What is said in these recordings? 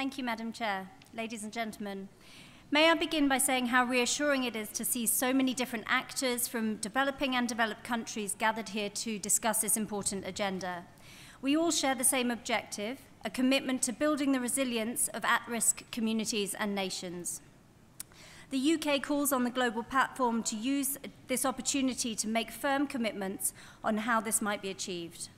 Thank you, Madam Chair. Ladies and gentlemen, may I begin by saying how reassuring it is to see so many different actors from developing and developed countries gathered here to discuss this important agenda. We all share the same objective, a commitment to building the resilience of at-risk communities and nations. The UK calls on the global platform to use this opportunity to make firm commitments on how this might be achieved.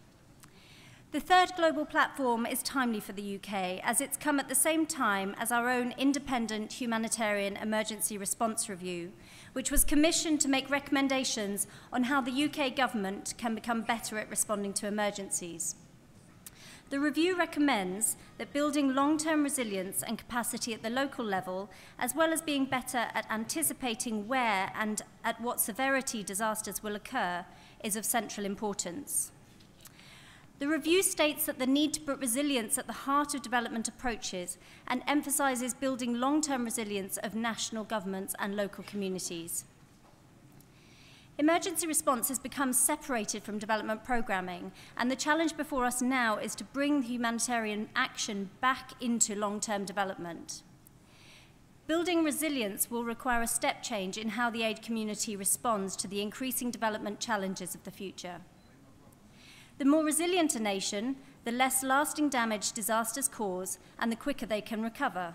The third global platform is timely for the UK, as it's come at the same time as our own independent humanitarian emergency response review, which was commissioned to make recommendations on how the UK government can become better at responding to emergencies. The review recommends that building long-term resilience and capacity at the local level, as well as being better at anticipating where and at what severity disasters will occur, is of central importance. The review states that the need to put resilience at the heart of development approaches and emphasises building long-term resilience of national governments and local communities. Emergency response has become separated from development programming, and the challenge before us now is to bring humanitarian action back into long-term development. Building resilience will require a step change in how the aid community responds to the increasing development challenges of the future. The more resilient a nation, the less lasting damage disasters cause and the quicker they can recover.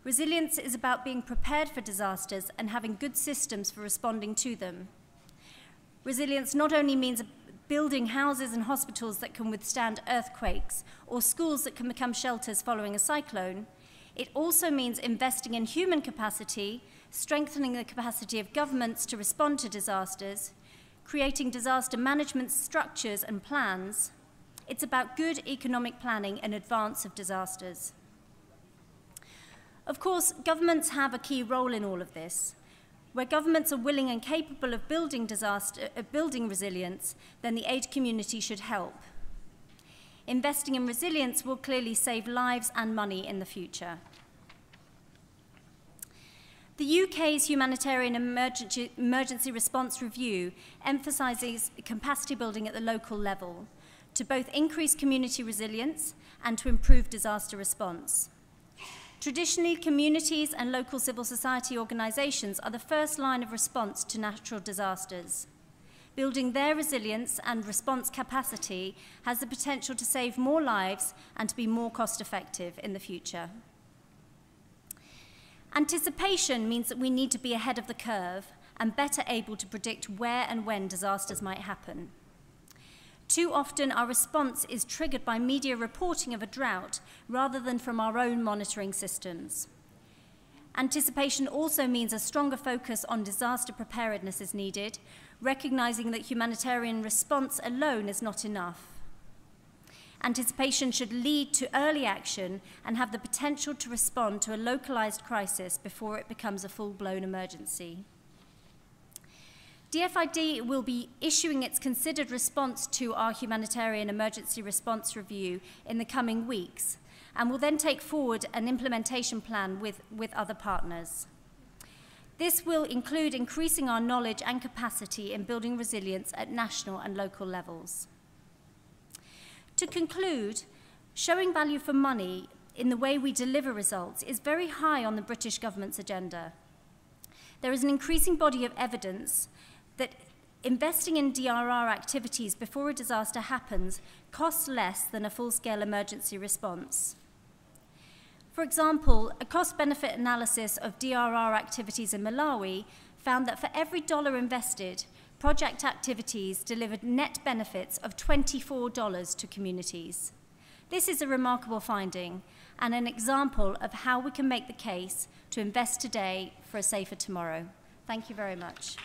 Resilience is about being prepared for disasters and having good systems for responding to them. Resilience not only means building houses and hospitals that can withstand earthquakes or schools that can become shelters following a cyclone, it also means investing in human capacity, strengthening the capacity of governments to respond to disasters, creating disaster management structures and plans. It's about good economic planning in advance of disasters. Of course, governments have a key role in all of this. Where governments are willing and capable of building resilience, then the aid community should help. Investing in resilience will clearly save lives and money in the future. The UK's Humanitarian Emergency Response Review emphasises capacity building at the local level to both increase community resilience and to improve disaster response. Traditionally, communities and local civil society organisations are the first line of response to natural disasters. Building their resilience and response capacity has the potential to save more lives and to be more cost-effective in the future. Anticipation means that we need to be ahead of the curve and better able to predict where and when disasters might happen. Too often, our response is triggered by media reporting of a drought rather than from our own monitoring systems. Anticipation also means a stronger focus on disaster preparedness is needed, recognising that humanitarian response alone is not enough. Anticipation should lead to early action and have the potential to respond to a localised crisis before it becomes a full-blown emergency. DFID will be issuing its considered response to our Humanitarian Emergency Response Review in the coming weeks, and will then take forward an implementation plan with other partners. This will include increasing our knowledge and capacity in building resilience at national and local levels. To conclude, showing value for money in the way we deliver results is very high on the British government's agenda. There is an increasing body of evidence that investing in DRR activities before a disaster happens costs less than a full-scale emergency response. For example, a cost-benefit analysis of DRR activities in Malawi found that for every dollar invested, project activities delivered net benefits of $24 to communities. This is a remarkable finding and an example of how we can make the case to invest today for a safer tomorrow. Thank you very much.